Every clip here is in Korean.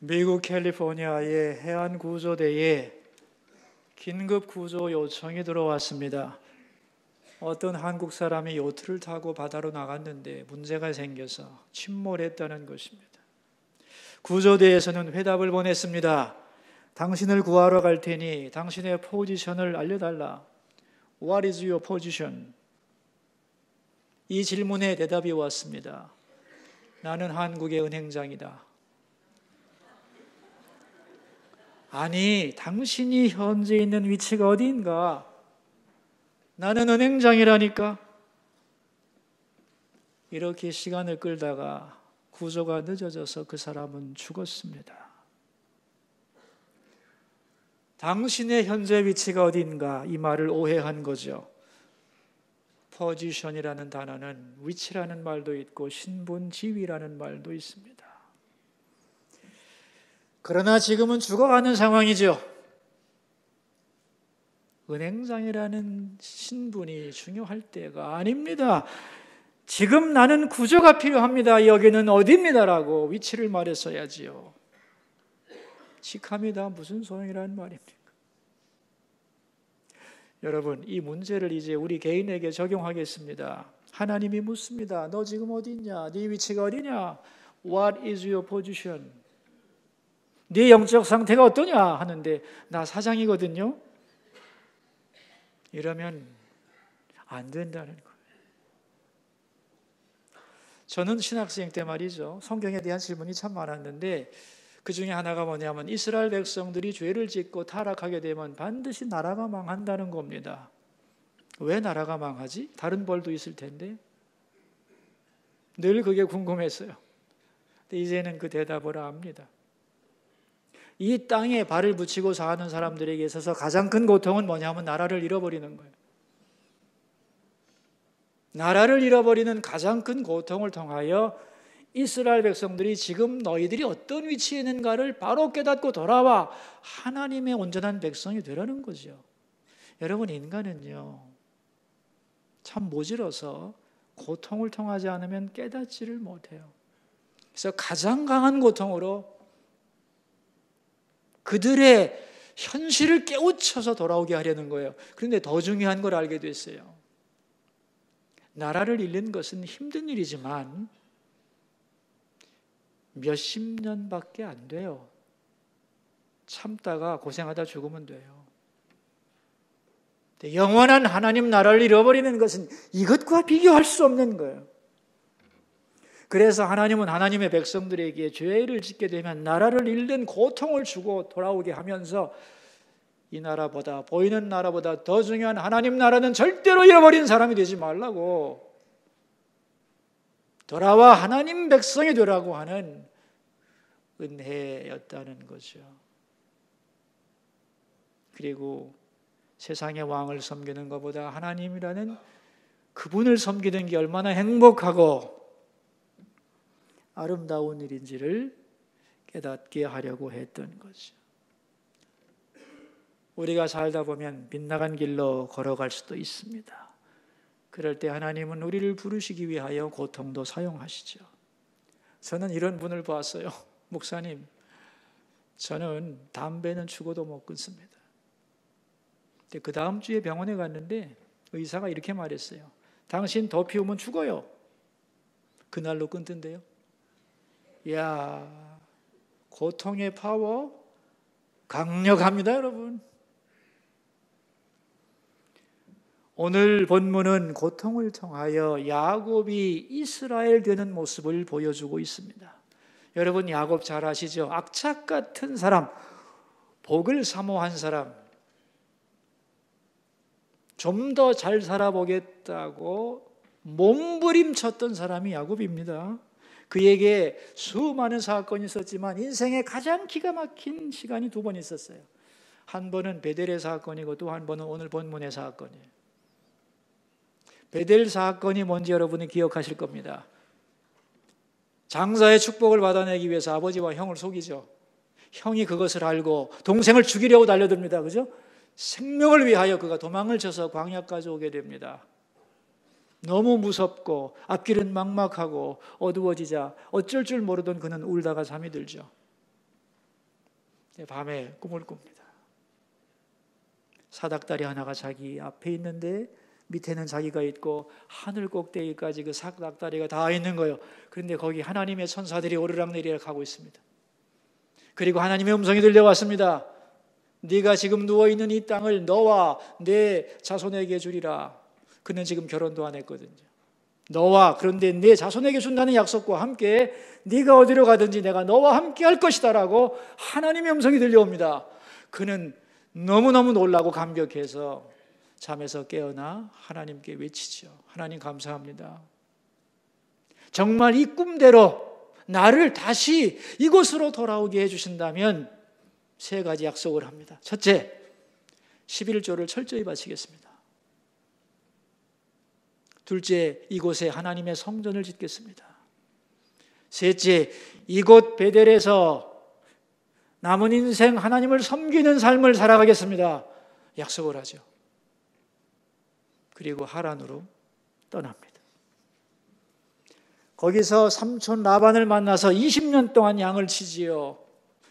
미국 캘리포니아의 해안 구조대에 긴급 구조 요청이 들어왔습니다. 어떤 한국 사람이 요트를 타고 바다로 나갔는데 문제가 생겨서 침몰했다는 것입니다. 구조대에서는 회답을 보냈습니다. 당신을 구하러 갈 테니 당신의 포지션을 알려달라. What is your position? 이 질문에 대답이 왔습니다. 나는 한국의 은행장이다. 아니, 당신이 현재 있는 위치가 어디인가? 나는 은행장이라니까. 이렇게 시간을 끌다가 구조가 늦어져서 그 사람은 죽었습니다. 당신의 현재 위치가 어디인가? 이 말을 오해한 거죠. 포지션이라는 단어는 위치라는 말도 있고 신분, 지위라는 말도 있습니다. 그러나 지금은 죽어가는 상황이죠. 은행장이라는 신분이 중요할 때가 아닙니다. 지금 나는 구조가 필요합니다. 여기는 어디입니다라고 위치를 말했어야지요. 직함이다 무슨 소용이라는 말입니까? 여러분, 이 문제를 이제 우리 개인에게 적용하겠습니다. 하나님이 묻습니다. 너 지금 어디 있냐? 네 위치가 어디냐? What is your position? 네 영적 상태가 어떠냐? 하는데 나 사장이거든요. 이러면 안 된다는 거예요. 저는 신학생 때 말이죠. 성경에 대한 질문이 참 많았는데 그 중에 하나가 뭐냐면 이스라엘 백성들이 죄를 짓고 타락하게 되면 반드시 나라가 망한다는 겁니다. 왜 나라가 망하지? 다른 벌도 있을 텐데. 늘 그게 궁금했어요. 근데 이제는 그 대답을 압니다. 이 땅에 발을 붙이고 사는 사람들에게 있어서 가장 큰 고통은 뭐냐면 나라를 잃어버리는 거예요. 나라를 잃어버리는 가장 큰 고통을 통하여 이스라엘 백성들이 지금 너희들이 어떤 위치에 있는가를 바로 깨닫고 돌아와 하나님의 온전한 백성이 되라는 거죠. 여러분, 인간은요 참 모질어서 고통을 통하지 않으면 깨닫지를 못해요. 그래서 가장 강한 고통으로 그들의 현실을 깨우쳐서 돌아오게 하려는 거예요. 그런데 더 중요한 걸 알게 됐어요. 나라를 잃는 것은 힘든 일이지만 몇십 년밖에 안 돼요. 참다가 고생하다 죽으면 돼요. 영원한 하나님 나라를 잃어버리는 것은 이것과 비교할 수 없는 거예요. 그래서 하나님은 하나님의 백성들에게 죄를 짓게 되면 나라를 잃는 고통을 주고 돌아오게 하면서 이 나라보다, 보이는 나라보다 더 중요한 하나님 나라는 절대로 잃어버린 사람이 되지 말라고, 돌아와 하나님 백성이 되라고 하는 은혜였다는 거죠. 그리고 세상의 왕을 섬기는 것보다 하나님이라는 그분을 섬기는 게 얼마나 행복하고 아름다운 일인지를 깨닫게 하려고 했던 거죠. 우리가 살다 보면 빗나간 길로 걸어갈 수도 있습니다. 그럴 때 하나님은 우리를 부르시기 위하여 고통도 사용하시죠. 저는 이런 분을 보았어요. 목사님, 저는 담배는 죽어도 못 끊습니다. 근데 그 다음 주에 병원에 갔는데 의사가 이렇게 말했어요. 당신 더 피우면 죽어요. 그날로 끊던데요. 이야, 고통의 파워 강력합니다, 여러분. 오늘 본문은 고통을 통하여 야곱이 이스라엘 되는 모습을 보여주고 있습니다. 여러분, 야곱 잘 아시죠? 악착 같은 사람, 복을 사모한 사람, 좀 더 잘 살아보겠다고 몸부림쳤던 사람이 야곱입니다. 그에게 수많은 사건이 있었지만 인생에 가장 기가 막힌 시간이 두 번 있었어요. 한 번은 베델의 사건이고 또 한 번은 오늘 본문의 사건이에요. 베델 사건이 뭔지 여러분이 기억하실 겁니다. 장사의 축복을 받아내기 위해서 아버지와 형을 속이죠. 형이 그것을 알고 동생을 죽이려고 달려듭니다. 그죠? 생명을 위하여 그가 도망을 쳐서 광야까지 오게 됩니다. 너무 무섭고 앞길은 막막하고 어두워지자 어쩔 줄 모르던 그는 울다가 잠이 들죠. 밤에 꿈을 꿉니다. 사닥다리 하나가 자기 앞에 있는데 밑에는 자기가 있고 하늘 꼭대기까지 그 사닥다리가 다 있는 거예요. 그런데 거기 하나님의 천사들이 오르락내리락 하고 있습니다. 그리고 하나님의 음성이 들려왔습니다. 네가 지금 누워있는 이 땅을 너와 내 자손에게 주리라. 그는 지금 결혼도 안 했거든요. 너와 그런데 내 자손에게 준다는 약속과 함께 네가 어디로 가든지 내가 너와 함께 할 것이다 라고 하나님의 음성이 들려옵니다. 그는 너무너무 놀라고 감격해서 잠에서 깨어나 하나님께 외치죠. 하나님 감사합니다. 정말 이 꿈대로 나를 다시 이곳으로 돌아오게 해주신다면 세 가지 약속을 합니다. 첫째, 11조를 철저히 바치겠습니다. 둘째, 이곳에 하나님의 성전을 짓겠습니다. 셋째, 이곳 베델에서 남은 인생 하나님을 섬기는 삶을 살아가겠습니다. 약속을 하죠. 그리고 하란으로 떠납니다. 거기서 삼촌 라반을 만나서 20년 동안 양을 치지요.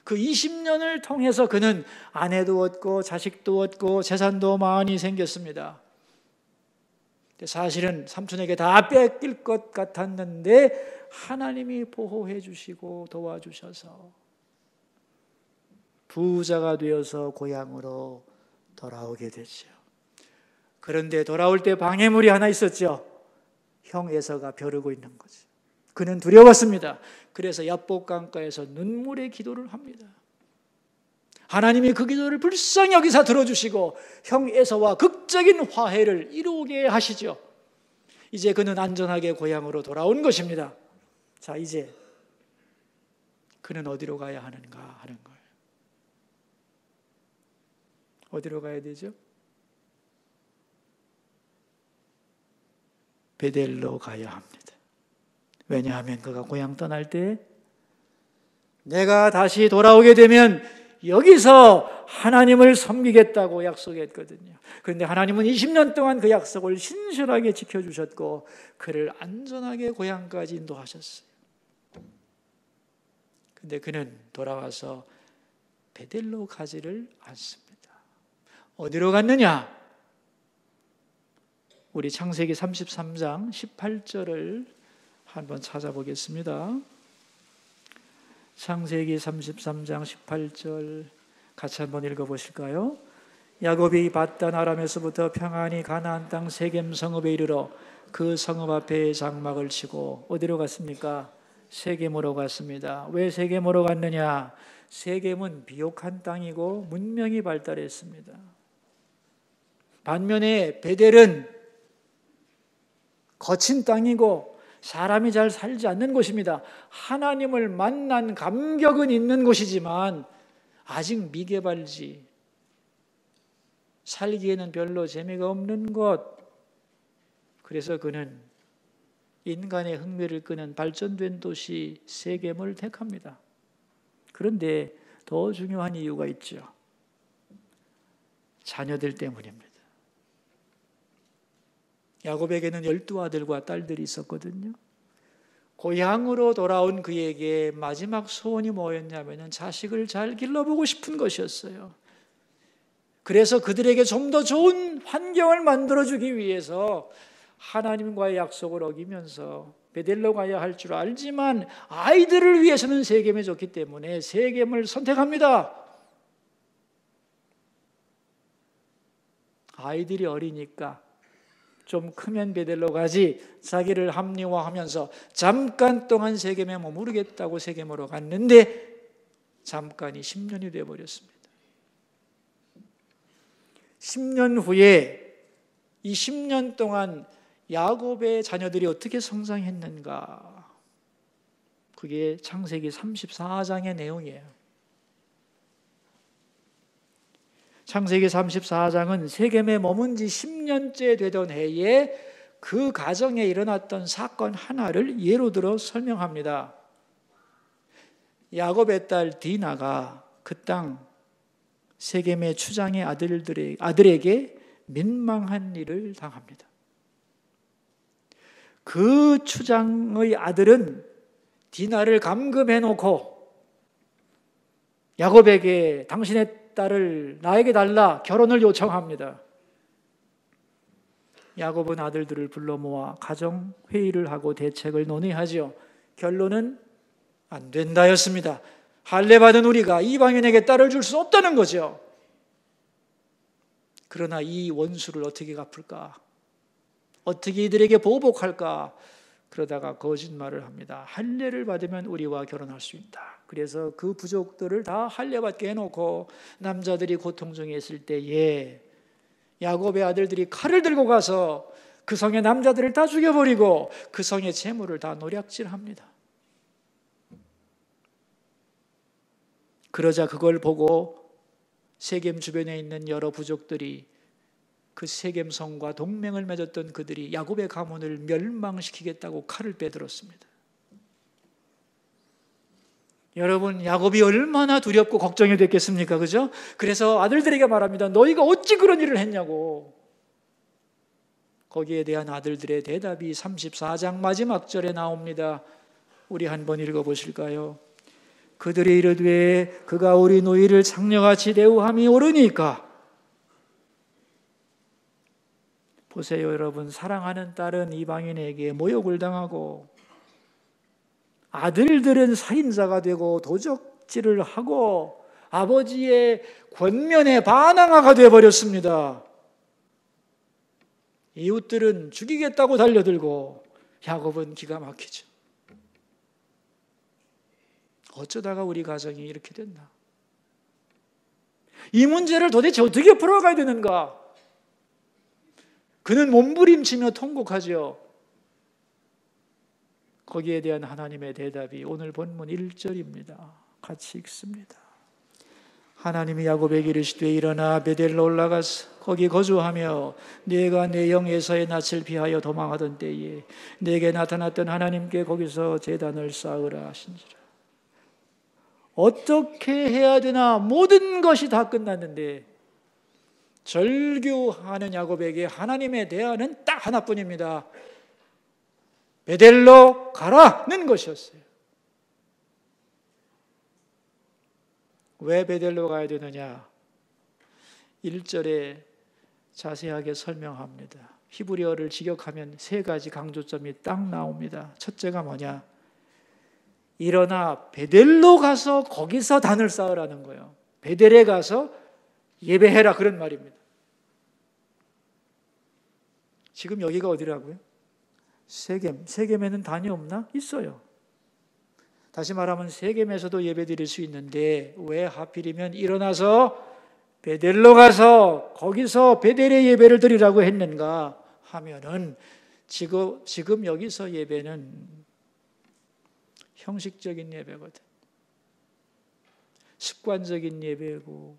그 20년을 통해서 그는 아내도 얻고 자식도 얻고 재산도 많이 생겼습니다. 사실은 삼촌에게 다 뺏길 것 같았는데 하나님이 보호해 주시고 도와주셔서 부자가 되어서 고향으로 돌아오게 됐죠. 그런데 돌아올 때 방해물이 하나 있었죠. 형 에서가 벼르고 있는 거죠. 그는 두려웠습니다. 그래서 야복강가에서 눈물의 기도를 합니다. 하나님이 그 기도를 불쌍히 여기서 들어주시고 형 에서와 극적인 화해를 이루게 하시죠. 이제 그는 안전하게 고향으로 돌아온 것입니다. 자, 이제 그는 어디로 가야 하는가 하는 거예요. 어디로 가야 되죠? 베델로 가야 합니다. 왜냐하면 그가 고향 떠날 때 내가 다시 돌아오게 되면 여기서 하나님을 섬기겠다고 약속했거든요. 그런데 하나님은 20년 동안 그 약속을 신실하게 지켜주셨고 그를 안전하게 고향까지 인도하셨어요. 그런데 그는 돌아와서 베델로 가지를 않습니다. 어디로 갔느냐? 우리 창세기 33장 18절을 한번 찾아보겠습니다. 창세기 33장 18절 같이 한번 읽어보실까요? 야곱이 밧단 아람에서부터 평안히 가나안 땅 세겜 성읍에 이르러 그 성읍 앞에 장막을 치고 어디로 갔습니까? 세겜으로 갔습니다. 왜 세겜으로 갔느냐? 세겜은 비옥한 땅이고 문명이 발달했습니다. 반면에 베델은 거친 땅이고 사람이 잘 살지 않는 곳입니다. 하나님을 만난 감격은 있는 곳이지만 아직 미개발지, 살기에는 별로 재미가 없는 곳. 그래서 그는 인간의 흥미를 끄는 발전된 도시 세겜을 택합니다. 그런데 더 중요한 이유가 있죠. 자녀들 때문입니다. 야곱에게는 12아들과 딸들이 있었거든요. 고향으로 돌아온 그에게 마지막 소원이 뭐였냐면 자식을 잘 길러보고 싶은 것이었어요. 그래서 그들에게 좀 더 좋은 환경을 만들어주기 위해서 하나님과의 약속을 어기면서 베델로 가야 할 줄 알지만 아이들을 위해서는 세겜에 좋기 때문에 세겜을 선택합니다. 아이들이 어리니까 좀 크면 베델로 가지 자기를 합리화하면서 잠깐 동안 세겜에 머무르겠다고 세겜으로 갔는데 잠깐이 10년이 되어버렸습니다. 10년 후에 이 10년 동안 야곱의 자녀들이 어떻게 성장했는가? 그게 창세기 34장의 내용이에요. 창세기 34장은 세겜에 머문 지 10년째 되던 해에 그 가정에 일어났던 사건 하나를 예로 들어 설명합니다. 야곱의 딸 디나가 그 땅 세겜의 추장의 아들에게 민망한 일을 당합니다. 그 추장의 아들은 디나를 감금해 놓고 야곱에게 당신의 딸을 나에게 달라 결혼을 요청합니다. 야곱은 아들들을 불러 모아 가정 회의를 하고 대책을 논의하죠. 결론은 안 된다였습니다. 할례 받은 우리가 이방인에게 딸을 줄 수 없다는 거죠. 그러나 이 원수를 어떻게 갚을까? 어떻게 이들에게 보복할까? 그러다가 거짓말을 합니다. 할례를 받으면 우리와 결혼할 수 있다. 그래서 그 부족들을 다 할례 받게 해놓고 남자들이 고통 중에 있을 때에 야곱의 아들들이 칼을 들고 가서 그 성의 남자들을 다 죽여버리고 그 성의 재물을 다 노략질합니다. 그러자 그걸 보고 세겜 주변에 있는 여러 부족들이 그 세겜 성과 동맹을 맺었던 그들이 야곱의 가문을 멸망시키겠다고 칼을 빼들었습니다. 여러분, 야곱이 얼마나 두렵고 걱정이 됐겠습니까? 그죠? 그래서 아들들에게 말합니다. 너희가 어찌 그런 일을 했냐고. 거기에 대한 아들들의 대답이 34장 마지막 절에 나옵니다. 우리 한번 읽어보실까요? 그들이 이르되 그가 우리 노이를 창녀같이 대우함이 옳으니까. 보세요, 여러분. 사랑하는 딸은 이방인에게 모욕을 당하고 아들들은 살인자가 되고 도적질을 하고 아버지의 권면에 반항아가 되어버렸습니다. 이웃들은 죽이겠다고 달려들고 야곱은 기가 막히죠. 어쩌다가 우리 가정이 이렇게 됐나? 이 문제를 도대체 어떻게 풀어가야 되는가? 그는 몸부림치며 통곡하죠. 거기에 대한 하나님의 대답이 오늘 본문 1절입니다. 같이 읽습니다. 하나님이 야곱에게 이르시되 일어나 베델로 올라가서 거기 거주하며 네가 내 영 에사의 낯을 피하여 도망하던 때에 네게 나타났던 하나님께 거기서 제단을 쌓으라 하신지라. 어떻게 해야 되나 모든 것이 다 끝났는데 절규하는 야곱에게 하나님의 대안은 딱 하나뿐입니다. 베델로 가라는 것이었어요. 왜 베델로 가야 되느냐? 1절에 자세하게 설명합니다. 히브리어를 직역하면 세 가지 강조점이 딱 나옵니다. 첫째가 뭐냐? 일어나 베델로 가서 거기서 단을 쌓으라는 거예요. 베델에 가서 예배해라 그런 말입니다. 지금 여기가 어디라고요? 세겜. 세겜에는 단이 없나? 있어요. 다시 말하면 세겜에서도 예배 드릴 수 있는데 왜 하필이면 일어나서 베델로 가서 거기서 베델의 예배를 드리라고 했는가 하면은 지금 여기서 예배는 형식적인 예배거든. 습관적인 예배고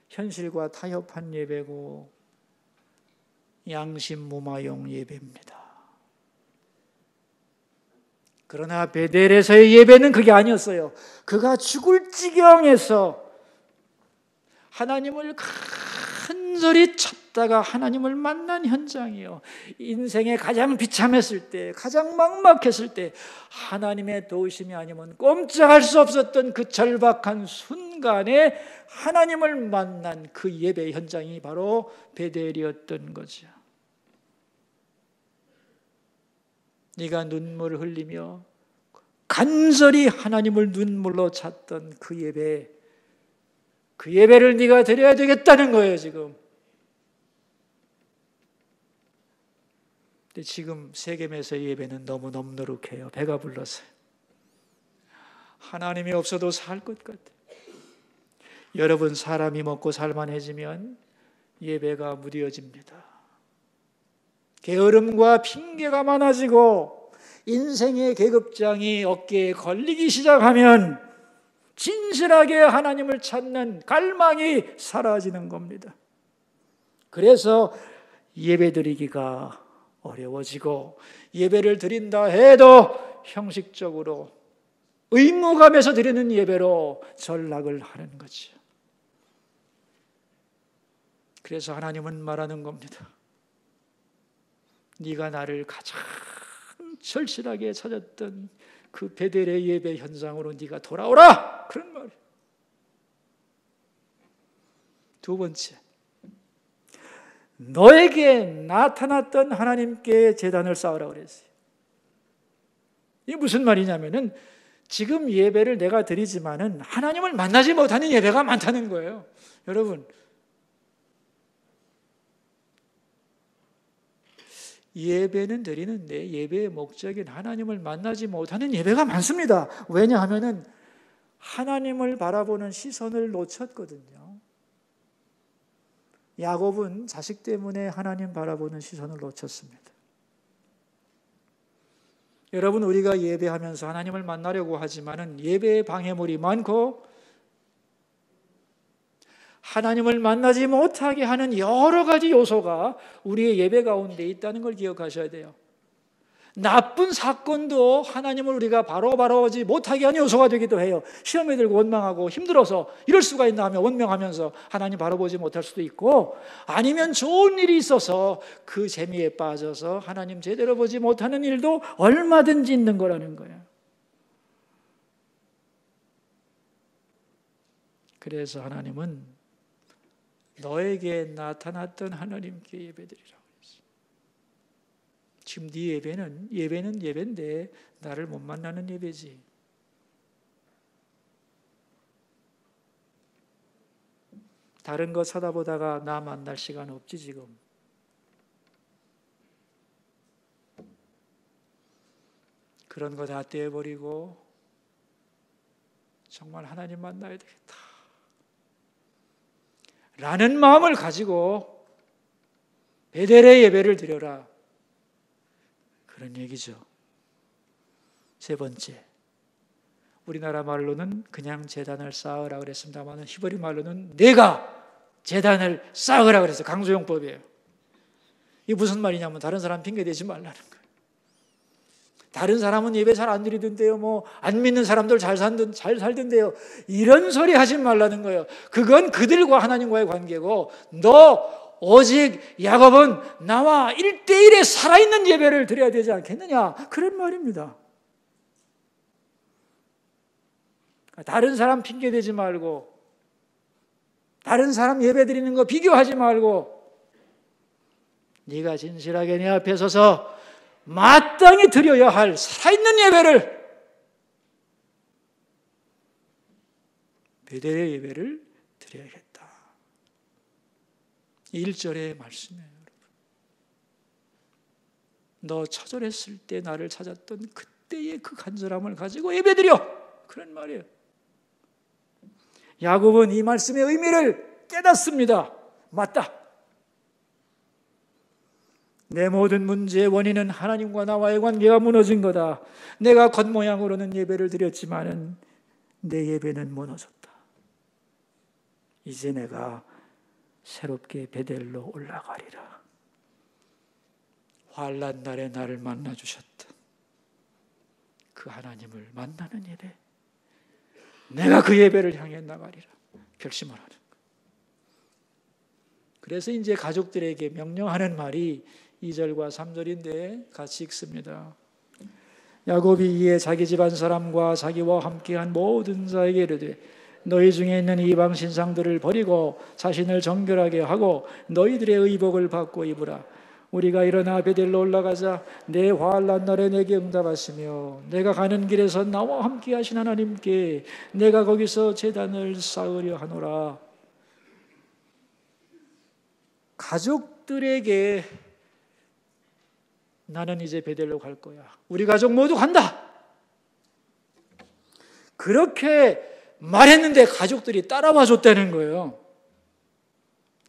현실과 타협한 예배고 양심무마용 예배입니다. 그러나 베델에서의 예배는 그게 아니었어요. 그가 죽을 지경에서 하나님을 간절히 찾다가 하나님을 만난 현장이요. 인생에 가장 비참했을 때, 가장 막막했을 때 하나님의 도우심이 아니면 꼼짝할 수 없었던 그 절박한 순간에 하나님을 만난 그 예배 현장이 바로 베델이었던 거죠. 네가 눈물을 흘리며 간절히 하나님을 눈물로 찾던 그 예배, 그 예배를 네가 드려야 되겠다는 거예요 지금. 근데 지금 세겜에서의 예배는 너무 넘누룩해요. 배가 불러서요. 하나님이 없어도 살 것 같아요. 여러분, 사람이 먹고 살만해지면 예배가 무뎌집니다. 게으름과 핑계가 많아지고 인생의 계급장이 어깨에 걸리기 시작하면 진실하게 하나님을 찾는 갈망이 사라지는 겁니다. 그래서 예배드리기가 어려워지고 예배를 드린다 해도 형식적으로 의무감에서 드리는 예배로 전락을 하는 거죠. 그래서 하나님은 말하는 겁니다. 네가 나를 가장 절실하게 찾았던 그 베델의 예배 현장으로 네가 돌아오라! 그런 말이에요. 두 번째, 너에게 나타났던 하나님께 제단을 쌓으라고 그랬어요. 이게 무슨 말이냐면은 지금 예배를 내가 드리지만은 하나님을 만나지 못하는 예배가 많다는 거예요. 여러분, 예배는 드리는데 예배의 목적인 하나님을 만나지 못하는 예배가 많습니다. 왜냐하면은 하나님을 바라보는 시선을 놓쳤거든요. 야곱은 자식 때문에 하나님 바라보는 시선을 놓쳤습니다. 여러분, 우리가 예배하면서 하나님을 만나려고 하지만은 예배의 방해물이 많고 하나님을 만나지 못하게 하는 여러 가지 요소가 우리의 예배 가운데 있다는 걸 기억하셔야 돼요. 나쁜 사건도 하나님을 우리가 바로 오지 못하게 하는 요소가 되기도 해요. 시험에 들고 원망하고 힘들어서 이럴 수가 있나 하며 원망하면서 하나님 바라보지 못할 수도 있고, 아니면 좋은 일이 있어서 그 재미에 빠져서 하나님 제대로 보지 못하는 일도 얼마든지 있는 거라는 거예요. 그래서 하나님은 너에게 나타났던 하나님께 예배드리라고 했어요. 지금 네 예배는 예배인데 나를 못 만나는 예배지. 다른 거 쳐다보다가 나 만날 시간 없지 지금. 그런 거 다 떼어버리고 정말 하나님 만나야 되겠다 라는 마음을 가지고 베델의 예배를 드려라, 그런 얘기죠. 세 번째, 우리나라 말로는 그냥 제단을 쌓으라 그랬습니다만 히브리 말로는 내가 제단을 쌓으라 그랬어요. 강조용법이에요. 이게 무슨 말이냐면 다른 사람 핑계대지 말라는 거예요. 다른 사람은 예배 잘 안 드리던데요, 뭐 안 믿는 사람들 잘 살던데요, 이런 소리 하지 말라는 거예요. 그건 그들과 하나님과의 관계고, 너 오직 야곱은 나와 1대1의 살아있는 예배를 드려야 되지 않겠느냐, 그런 말입니다. 다른 사람 핑계대지 말고, 다른 사람 예배 드리는 거 비교하지 말고, 네가 진실하게 내 앞에 서서 마땅히 드려야 할 살아있는 예배를, 베델의 예배를 드려야겠다. 1절의 말씀이에요. 너 처절했을 때 나를 찾았던 그때의 그 간절함을 가지고 예배드려, 그런 말이에요. 야곱은 이 말씀의 의미를 깨닫습니다. 맞다, 내 모든 문제의 원인은 하나님과 나와의 관계가 무너진 거다. 내가 겉모양으로는 예배를 드렸지만은 내 예배는 무너졌다. 이제 내가 새롭게 베델로 올라가리라. 환난 날에 나를 만나주셨던 그 하나님을 만나는 예배, 내가 그 예배를 향해 나가리라 결심을 하는 거예요. 그래서 이제 가족들에게 명령하는 말이 2절과 3절인데 같이 읽습니다. 야곱이 이에 자기 집안 사람과 자기와 함께한 모든 자에게 이르되 너희 중에 있는 이방 신상들을 버리고 자신을 정결하게 하고 너희들의 의복을 받고 입으라. 우리가 일어나 베델로 올라가자. 내 환난 날에 내게 응답하시며 내가 가는 길에서 나와 함께 하신 하나님께 내가 거기서 제단을 쌓으려 하노라. 가족들에게 나는 이제 베델로 갈 거야, 우리 가족 모두 간다, 그렇게 말했는데 가족들이 따라와 줬다는 거예요.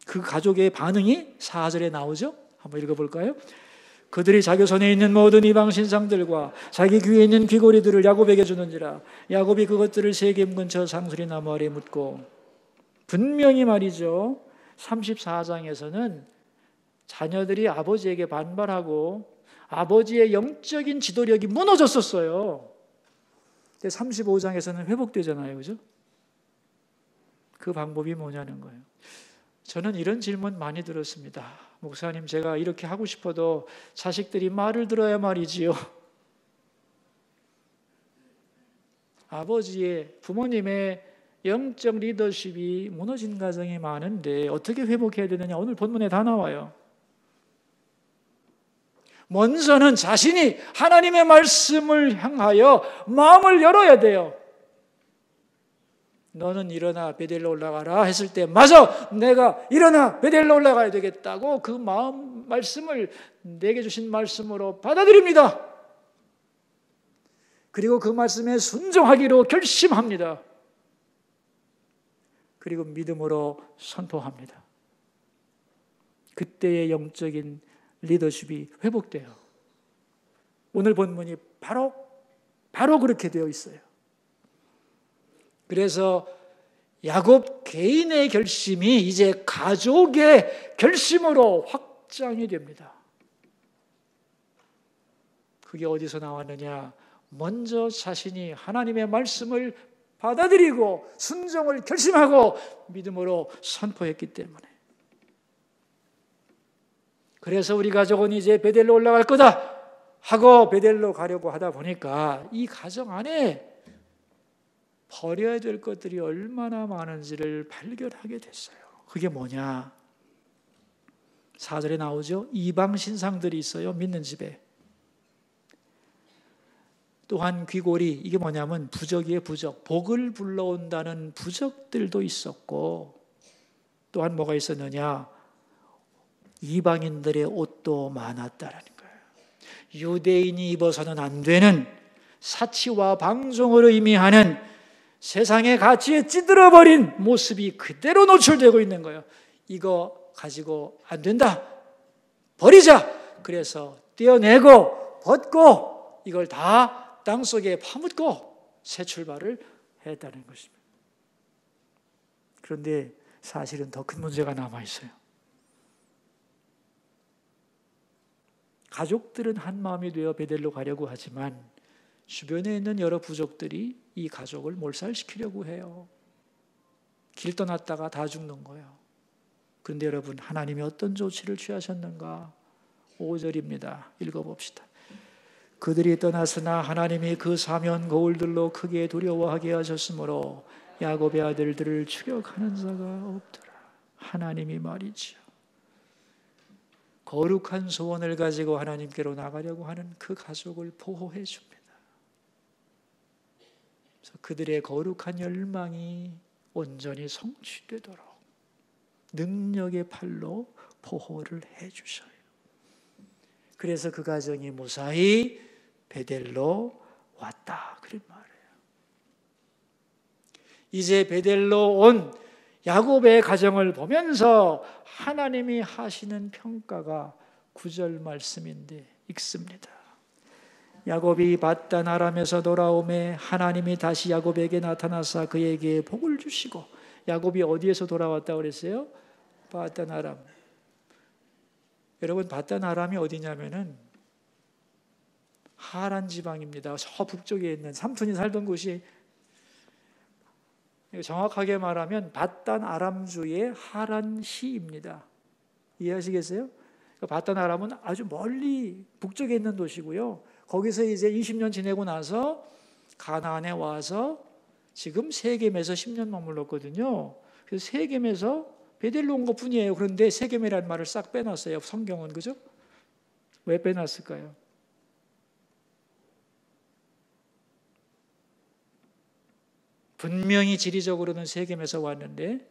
그 가족의 반응이 4절에 나오죠. 한번 읽어볼까요? 그들이 자기 손에 있는 모든 이방 신상들과 자기 귀에 있는 귀고리들을 야곱에게 주는지라. 야곱이 그것들을 세겜 근처 상수리 나무 아래 묻고, 분명히 말이죠, 34장에서는 자녀들이 아버지에게 반발하고 아버지의 영적인 지도력이 무너졌었어요. 근데 35장에서는 회복되잖아요, 그죠? 그 방법이 뭐냐는 거예요. 저는 이런 질문 많이 들었습니다. 목사님, 제가 이렇게 하고 싶어도 자식들이 말을 들어야 말이지요. 부모님의 영적 리더십이 무너진 가정이 많은데 어떻게 회복해야 되느냐? 오늘 본문에 다 나와요. 먼저는 자신이 하나님의 말씀을 향하여 마음을 열어야 돼요. 너는 일어나 베델로 올라가라 했을 때 맞아, 내가 일어나 베델로 올라가야 되겠다고 그 말씀을 내게 주신 말씀으로 받아들입니다. 그리고 그 말씀에 순종하기로 결심합니다. 그리고 믿음으로 선포합니다. 그때의 영적인 리더십이 회복돼요. 오늘 본문이 바로 그렇게 되어 있어요. 그래서 야곱 개인의 결심이 이제 가족의 결심으로 확장이 됩니다. 그게 어디서 나왔느냐? 먼저 자신이 하나님의 말씀을 받아들이고 순종을 결심하고 믿음으로 선포했기 때문에. 그래서 우리 가족은 이제 베델로 올라갈 거다 하고 베델로 가려고 하다 보니까 이 가정 안에 버려야 될 것들이 얼마나 많은지를 발견하게 됐어요. 그게 뭐냐? 4절에 나오죠. 이방 신상들이 있어요. 믿는 집에. 또한 귀골이, 이게 뭐냐면 부적이에요. 부적. 복을 불러온다는 부적들도 있었고, 또한 뭐가 있었느냐? 이방인들의 옷도 많았다라는 거예요. 유대인이 입어서는 안 되는 사치와 방종을 의미하는 세상의 가치에 찌들어버린 모습이 그대로 노출되고 있는 거예요. 이거 가지고 안 된다, 버리자. 그래서 떼어내고 벗고 이걸 다 땅속에 파묻고 새 출발을 했다는 것입니다. 그런데 사실은 더 큰 문제가 남아있어요. 가족들은 한 마음이 되어 베델로 가려고 하지만 주변에 있는 여러 부족들이 이 가족을 몰살시키려고 해요. 길 떠났다가 다 죽는 거예요. 그런데 여러분, 하나님이 어떤 조치를 취하셨는가? 5절입니다. 읽어봅시다. 그들이 떠났으나 하나님이 그 사면 거울들로 크게 두려워하게 하셨으므로 야곱의 아들들을 추격하는 자가 없더라. 하나님이 말이죠. 거룩한 소원을 가지고 하나님께로 나가려고 하는 그 가족을 보호해 줍니다. 그래서 그들의 거룩한 열망이 온전히 성취되도록 능력의 팔로 보호를 해 주셔요. 그래서 그 가정이 무사히 베델로 왔다, 그런 말이에요. 이제 베델로 온 야곱의 가정을 보면서 하나님이 하시는 평가가 9절 말씀인데 읽습니다. 야곱이 밧단 아람에서 돌아오매 하나님이 다시 야곱에게 나타나사 그에게 복을 주시고. 야곱이 어디에서 돌아왔다고 그랬어요? 밧단 아람. 여러분, 밧단 아람이 어디냐면은 하란 지방입니다. 저 북쪽에 있는 삼촌이 살던 곳이, 정확하게 말하면 밧단 아람주의 하란시입니다. 이해하시겠어요? 밧단 아람은 아주 멀리 북쪽에 있는 도시고요. 거기서 이제 20년 지내고 나서 가나안에 와서 지금 세겜에서 10년 머물렀거든요. 그래서 세겜에서 베델로 온 것뿐이에요. 그런데 세겜이라는 말을 싹 빼놨어요. 성경은, 그죠? 왜 빼놨을까요? 분명히 지리적으로는 세겜에서 왔는데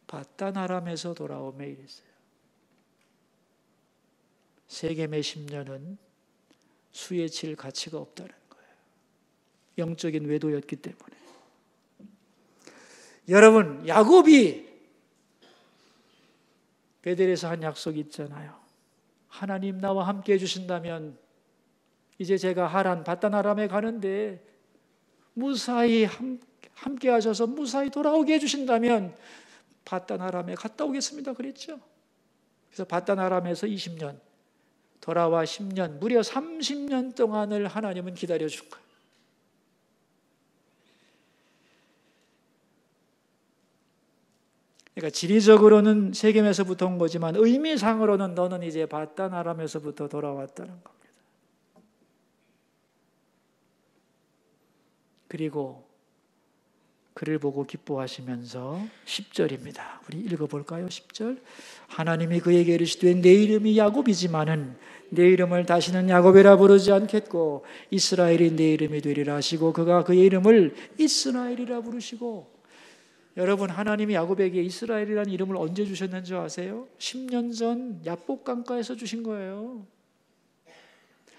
밧단 아람에서 돌아오매 이랬어요. 세겜의 10년은 수에 칠 가치가 없다는 거예요. 영적인 외도였기 때문에. 여러분, 야곱이 베델에서 한 약속이 있잖아요. 하나님 나와 함께 해주신다면 이제 제가 하란 밧단 아람에 가는데 무사히 함께 하셔서 무사히 돌아오게 해주신다면 밧단 아람에 갔다 오겠습니다 그랬죠. 그래서 밧단 아람에서 20년, 돌아와 10년, 무려 30년 동안을 하나님은 기다려준 거예요. 그러니까 지리적으로는 세겜에서부터 온 거지만 의미상으로는 너는 이제 밧단 아람에서부터 돌아왔다는 겁니다. 그리고 그를 보고 기뻐하시면서 10절입니다. 우리 읽어볼까요? 10절. 하나님이 그에게 이르시되 내 이름이 야곱이지만은 내 이름을 다시는 야곱이라 부르지 않겠고 이스라엘이 내 이름이 되리라 하시고 그가 그의 이름을 이스라엘이라 부르시고. 여러분, 하나님이 야곱에게 이스라엘이라는 이름을 언제 주셨는지 아세요? 10년 전 야복 강가에서 주신 거예요.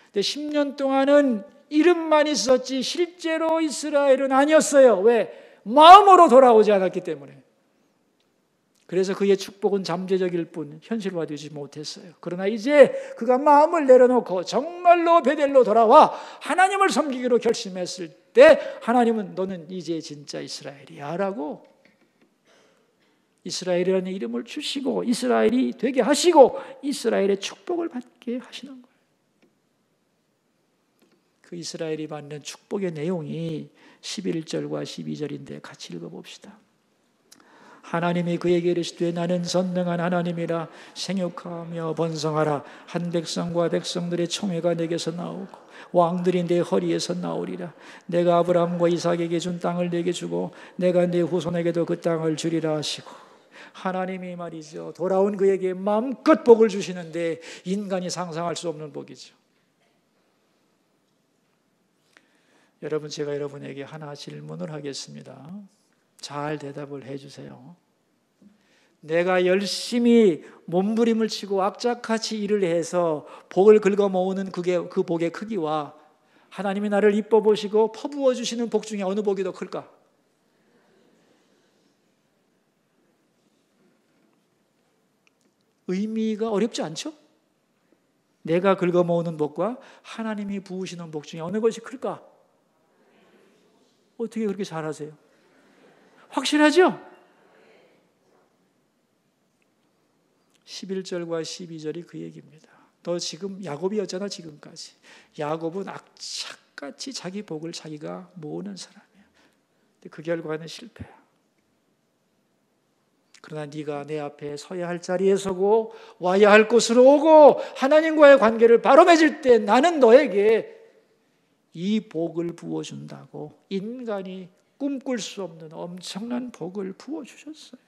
근데 10년 동안은 이름만 있었지 실제로 이스라엘은 아니었어요. 왜? 마음으로 돌아오지 않았기 때문에. 그래서 그의 축복은 잠재적일 뿐 현실화되지 못했어요. 그러나 이제 그가 마음을 내려놓고 정말로 베델로 돌아와 하나님을 섬기기로 결심했을 때 하나님은 너는 이제 진짜 이스라엘이야 라고 이스라엘이라는 이름을 주시고 이스라엘이 되게 하시고 이스라엘의 축복을 받게 하시는 거예요. 그 이스라엘이 받는 축복의 내용이 11절과 12절인데 같이 읽어봅시다. 하나님이 그에게 이르시되 나는 전능한 하나님이라 생육하며 번성하라. 한 백성과 백성들의 총회가 내게서 나오고 왕들이 내 허리에서 나오리라. 내가 아브라함과 이삭에게 준 땅을 내게 주고 내가 내 후손에게도 그 땅을 주리라 하시고. 하나님이 말이죠, 돌아온 그에게 마음껏 복을 주시는데 인간이 상상할 수 없는 복이죠. 여러분, 제가 여러분에게 하나 질문을 하겠습니다. 잘 대답을 해주세요. 내가 열심히 몸부림을 치고 악착같이 일을 해서 복을 긁어 모으는 그 복의 크기와 하나님이 나를 이뻐 보시고 퍼부어 주시는 복 중에 어느 복이 더 클까? 의미가 어렵지 않죠? 내가 긁어 모으는 복과 하나님이 부으시는 복 중에 어느 것이 클까? 어떻게 그렇게 잘하세요? 확실하죠? 11절과 12절이 그 얘기입니다. 너 지금 야곱이었잖아. 지금까지 야곱은 악착같이 자기 복을 자기가 모으는 사람이야. 근데 그 결과는 실패야. 그러나 네가 내 앞에 서야 할 자리에 서고 와야 할 곳으로 오고 하나님과의 관계를 바로 맺을 때 나는 너에게 이 복을 부어준다고 인간이 꿈꿀 수 없는 엄청난 복을 부어주셨어요.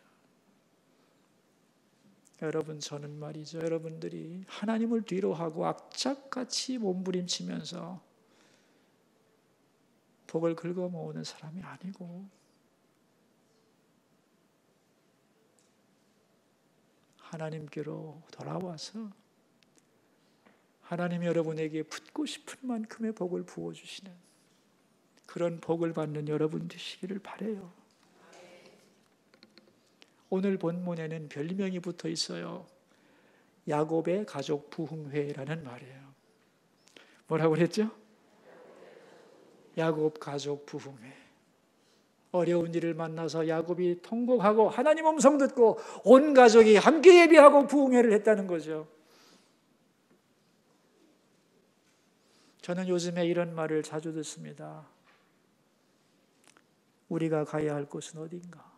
여러분, 저는 말이죠, 여러분들이 하나님을 뒤로 하고 악착같이 몸부림치면서 복을 긁어 모으는 사람이 아니고 하나님께로 돌아와서 하나님이 여러분에게 붓고 싶은 만큼의 복을 부어주시는 그런 복을 받는 여러분 되시기를 바라요. 오늘 본문에는 별명이 붙어 있어요. 야곱의 가족 부흥회라는 말이에요. 뭐라고 그랬죠? 야곱 가족 부흥회. 어려운 일을 만나서 야곱이 통곡하고 하나님 음성 듣고 온 가족이 함께 예배하고 부흥회를 했다는 거죠. 저는 요즘에 이런 말을 자주 듣습니다. 우리가 가야 할 곳은 어딘가?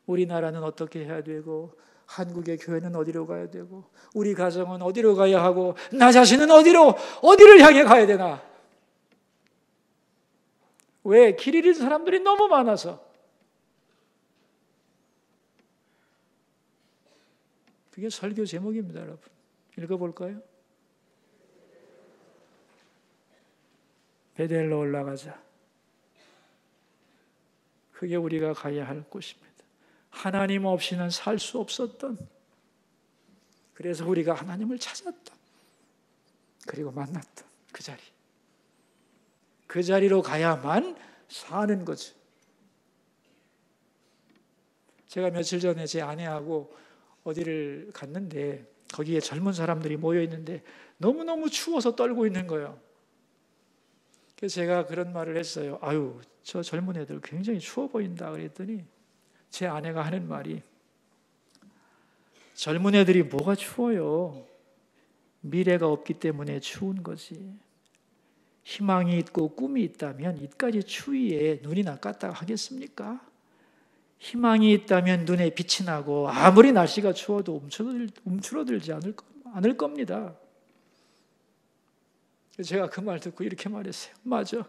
우리나라는 어떻게 해야 되고 한국의 교회는 어디로 가야 되고 우리 가정은 어디로 가야 하고 나 자신은 어디를 향해 가야 되나? 왜? 길 잃은 사람들이 너무 많아서. 그게 설교 제목입니다, 여러분. 읽어볼까요? 베델로 올라가자. 그게 우리가 가야 할 곳입니다. 하나님 없이는 살 수 없었던, 그래서 우리가 하나님을 찾았던, 그리고 만났던 그 자리. 그 자리로 가야만 사는 거죠. 제가 며칠 전에 제 아내하고 어디를 갔는데 거기에 젊은 사람들이 모여 있는데 너무너무 추워서 떨고 있는 거예요. 그래서 제가 그런 말을 했어요. 아유, 저 젊은 애들 굉장히 추워 보인다 그랬더니 제 아내가 하는 말이, 젊은 애들이 뭐가 추워요? 미래가 없기 때문에 추운 거지. 희망이 있고 꿈이 있다면 이까지 추위에 눈이나 깠다가 하겠습니까? 희망이 있다면 눈에 빛이 나고 아무리 날씨가 추워도 움츠러들지 않을 겁니다. 제가 그 말 듣고 이렇게 말했어요. 맞아.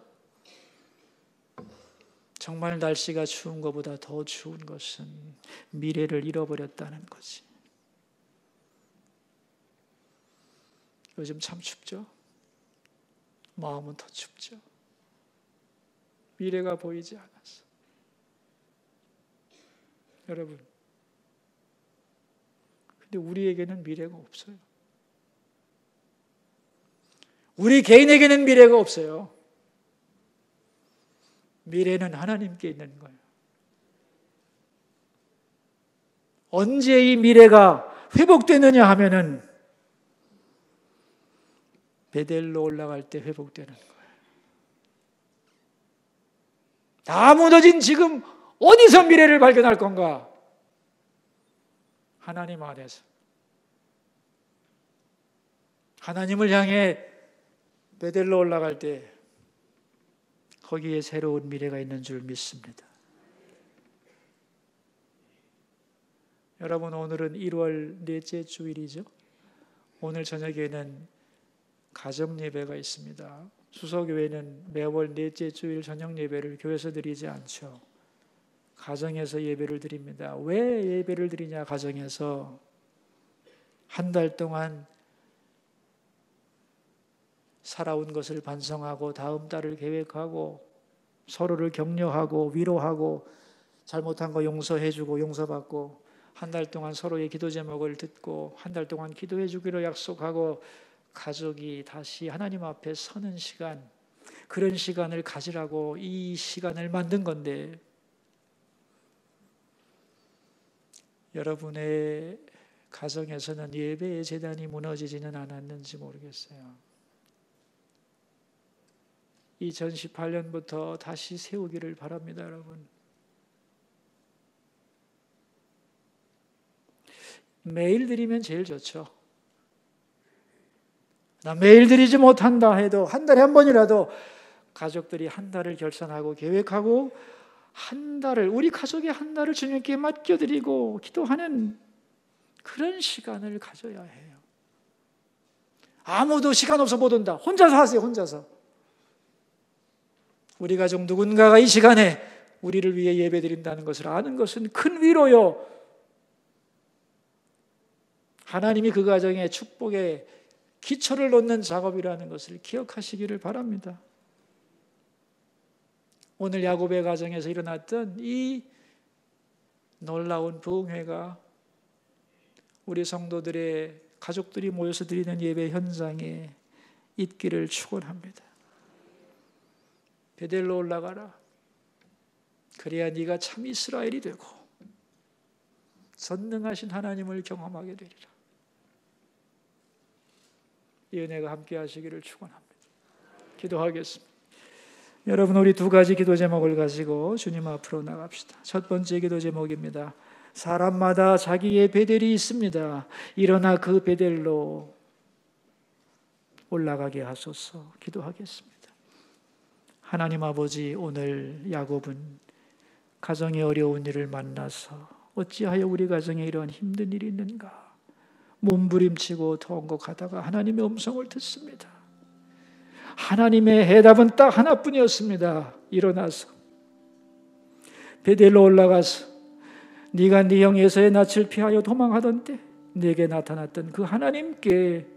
정말 날씨가 추운 것보다 더 추운 것은 미래를 잃어버렸다는 거지. 요즘 참 춥죠? 마음은 더 춥죠? 미래가 보이지 않아서. 여러분, 근데 우리에게는 미래가 없어요. 우리 개인에게는 미래가 없어요. 미래는 하나님께 있는 거예요. 언제 이 미래가 회복되느냐 하면은 베델로 올라갈 때 회복되는 거예요. 다 무너진 지금 어디서 미래를 발견할 건가? 하나님 안에서. 하나님을 향해 베델로 올라갈 때 거기에 새로운 미래가 있는 줄 믿습니다. 여러분, 오늘은 1월 넷째 주일이죠. 오늘 저녁에는 가정 예배가 있습니다. 수서교회는 매월 넷째 주일 저녁 예배를 교회에서 드리지 않죠. 가정에서 예배를 드립니다. 왜 예배를 드리냐? 가정에서 한 달 동안 살아온 것을 반성하고 다음 달을 계획하고 서로를 격려하고 위로하고 잘못한 거 용서해주고 용서받고 한 달 동안 서로의 기도 제목을 듣고 한 달 동안 기도해 주기로 약속하고 가족이 다시 하나님 앞에 서는 시간, 그런 시간을 가지라고 이 시간을 만든 건데 여러분의 가정에서는 예배의 제단이 무너지지는 않았는지 모르겠어요. 2018년부터 다시 세우기를 바랍니다, 여러분. 매일 드리면 제일 좋죠. 나 매일 드리지 못한다 해도 한 달에 한 번이라도 가족들이 한 달을 결산하고 계획하고 한 달을, 우리 가족의 한 달을 주님께 맡겨드리고 기도하는 그런 시간을 가져야 해요. 아무도 시간 없어 못 온다. 혼자서 하세요, 혼자서. 우리 가족 누군가가 이 시간에 우리를 위해 예배드린다는 것을 아는 것은 큰 위로요. 하나님이 그 가정에 축복의 기초를 놓는 작업이라는 것을 기억하시기를 바랍니다. 오늘 야곱의 가정에서 일어났던 이 놀라운 부흥회가 우리 성도들의 가족들이 모여서 드리는 예배 현장에 있기를 축원합니다. 베델로 올라가라. 그래야 네가 참 이스라엘이 되고 전능하신 하나님을 경험하게 되리라. 이 은혜가 함께 하시기를 축원합니다. 기도하겠습니다. 여러분, 우리 두 가지 기도 제목을 가지고 주님 앞으로 나갑시다. 첫 번째 기도 제목입니다. 사람마다 자기의 베델이 있습니다. 일어나 그 베델로 올라가게 하소서. 기도하겠습니다. 하나님 아버지, 오늘 야곱은 가정의 어려운 일을 만나서 어찌하여 우리 가정에 이러한 힘든 일이 있는가 몸부림치고 통곡하다가 하나님의 음성을 듣습니다. 하나님의 해답은 딱 하나뿐이었습니다. 일어나서 베델로 올라가서 네가 네 형 에서의 낯을 피하여 도망하던 때 내게 나타났던 그 하나님께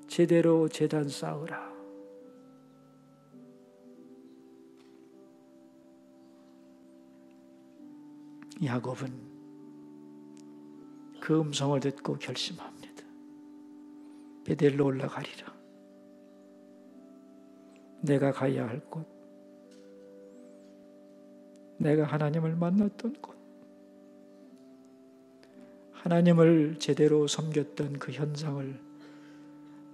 제대로 제단 쌓으라. 야곱은 그 음성을 듣고 결심합니다. 베델로 올라가리라. 내가 가야 할 곳, 내가 하나님을 만났던 곳, 하나님을 제대로 섬겼던 그 현장을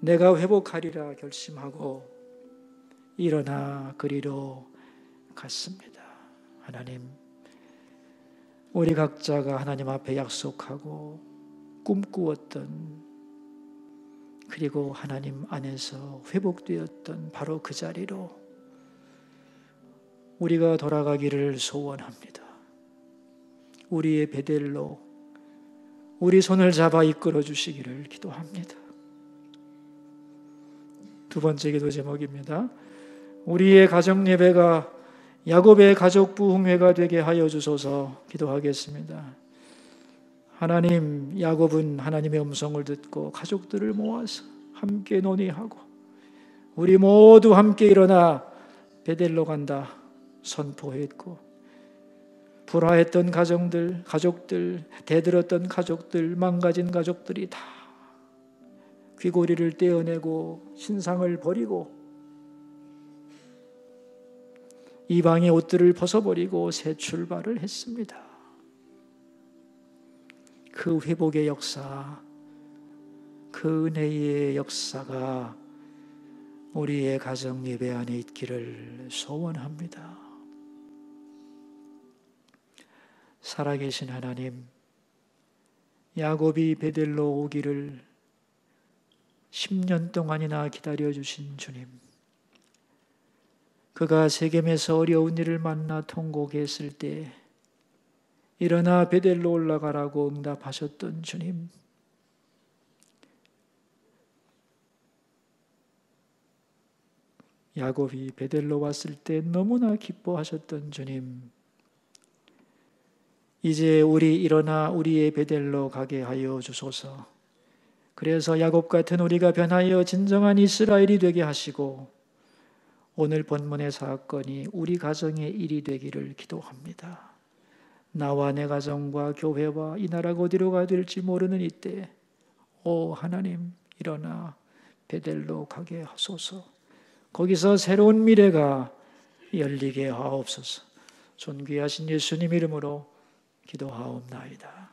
내가 회복하리라 결심하고 일어나 그리로 갔습니다. 하나님, 우리 각자가 하나님 앞에 약속하고 꿈꾸었던, 그리고 하나님 안에서 회복되었던 바로 그 자리로 우리가 돌아가기를 소원합니다. 우리의 베델로 우리 손을 잡아 이끌어 주시기를 기도합니다. 두 번째 기도 제목입니다. 우리의 가정 예배가 야곱의 가족 부흥회가 되게 하여 주소서. 기도하겠습니다. 하나님, 야곱은 하나님의 음성을 듣고 가족들을 모아서 함께 논의하고 우리 모두 함께 일어나 베델로 간다 선포했고, 불화했던 가족들, 대들었던 가족들, 망가진 가족들이 다 귀고리를 떼어내고 신상을 버리고 이방의 옷들을 벗어버리고 새 출발을 했습니다. 그 회복의 역사, 그 은혜의 역사가 우리의 가정 예배 안에 있기를 소원합니다. 살아계신 하나님, 야곱이 베델로 오기를 10년 동안이나 기다려주신 주님, 그가 세겜에서 어려운 일을 만나 통곡했을 때 일어나 베델로 올라가라고 응답하셨던 주님, 야곱이 베델로 왔을 때 너무나 기뻐하셨던 주님, 이제 우리 일어나 우리의 베델로 가게 하여 주소서. 그래서 야곱 같은 우리가 변하여 진정한 이스라엘이 되게 하시고 오늘 본문의 사건이 우리 가정의 일이 되기를 기도합니다. 나와 내 가정과 교회와 이 나라가 어디로 가야 될지 모르는 이때 오 하나님, 일어나 베델로 가게 하소서. 거기서 새로운 미래가 열리게 하옵소서. 존귀하신 예수님 이름으로 기도하옵나이다.